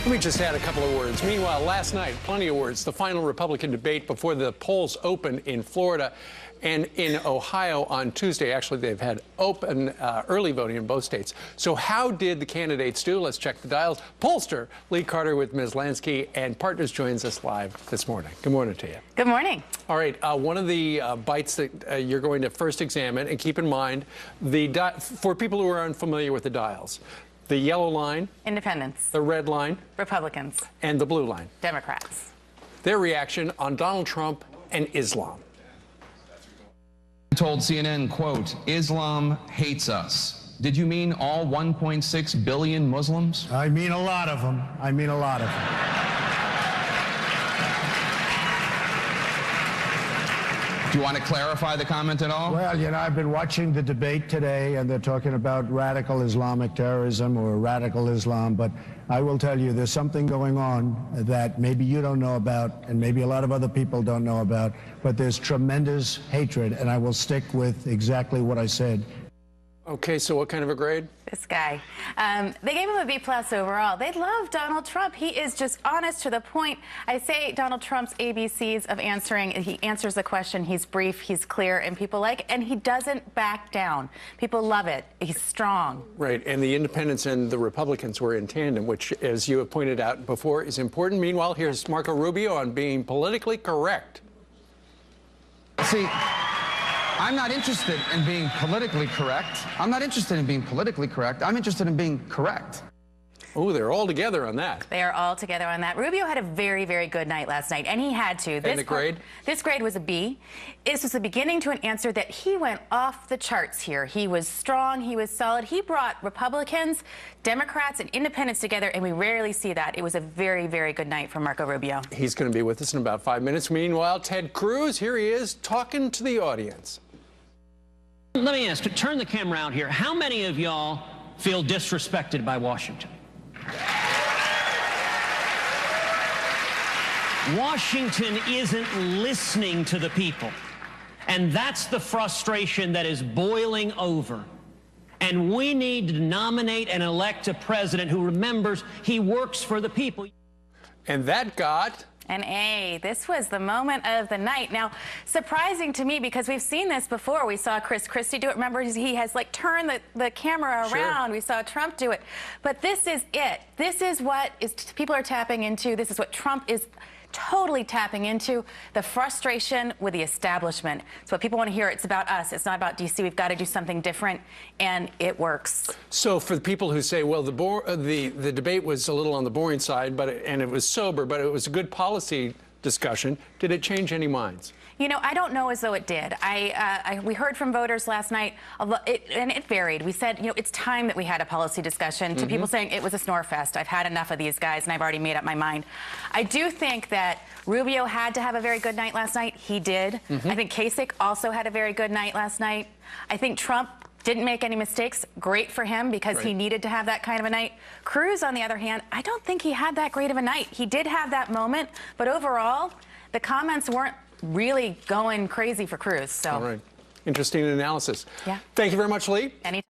Let me just add a couple of words. Meanwhile, last night, plenty of words. The final Republican debate before the polls open in Florida and in Ohio on Tuesday. Actually, they've had open early voting in both states. So how did the candidates do? Let's check the dials. Pollster Lee Carter with Maslansky and Partners joins us live this morning. Good morning to you. Good morning. All right. One of the bites that you're going to first examine, and keep in mind, for people who are unfamiliar with the dials, the yellow line, Independents. the red line, Republicans. and the blue line, Democrats. their reaction on Donald Trump and Islam. Told CNN, quote, "Islam hates us." Did you mean all 1.6 billion Muslims? I mean a lot of them. I mean a lot of them. Do you want to clarify the comment at all? Well, you know, I've been watching the debate today, and they're talking about radical Islamic terrorism or radical Islam, but I will tell you there's something going on that maybe you don't know about, and maybe a lot of other people don't know about, but there's tremendous hatred, and I will stick with exactly what I said. Okay, so what kind of a grade? This guy. They gave him a B+ overall. They love Donald Trump. He is just honest to the point. I say Donald Trump's ABCs of answering. He answers the question. He's brief, he's clear, and people like it. And he doesn't back down. People love it. He's strong. Right, and the independents and the Republicans were in tandem, which, as you have pointed out before, is important. Meanwhile, here's Marco Rubio on being politically correct. See, I'm not interested in being politically correct. I'm not interested in being politically correct. I'm interested in being correct. Oh, they're all together on that. They are all together on that. Rubio had a very, very good night last night, and he had to. And the grade? This grade was a B. This was the beginning to an answer that he went off the charts here. He was strong. He was solid. He brought Republicans, Democrats, and independents together, and we rarely see that. It was a very, very good night for Marco Rubio. He's going to be with us in about 5 minutes. Meanwhile, Ted Cruz, here he is, talking to the audience. Let me ask, to turn the camera out here, how many of y'all feel disrespected by Washington? Washington isn't listening to the people. And that's the frustration that is boiling over. And we need to nominate and elect a president who remembers he works for the people. And that got An A. This was the moment of the night. Now, surprising to me because we've seen this before. We saw Chris Christie do it. Remember, he has like turned the camera around. Sure. We saw Trump do it. But this is it. This is what people are tapping into. This is what Trump is totally tapping into, the frustration with the establishment. It's what people want to hear. It's about us. It's not about D.C. We've got to do something different, and it works. So for the people who say, well, the debate was a little on the boring side, and it was sober, but it was a good policy discussion, did it change any minds? You know, I don't know as though it did. We heard from voters last night, and it varied. We said, you know, it's time that we had a policy discussion, to people saying it was a snore fest. I've had enough of these guys, and I've already made up my mind. I do think that Rubio had to have a very good night last night. He did. I think Kasich also had a very good night last night. I think Trump didn't make any mistakes. Great for him because he needed to have that kind of a night. Cruz, on the other hand, I don't think he had that great of a night. He did have that moment, but overall, the comments weren't really going crazy for Cruz. So. All right. Interesting analysis. Yeah. Thank you very much, Lee. Anytime.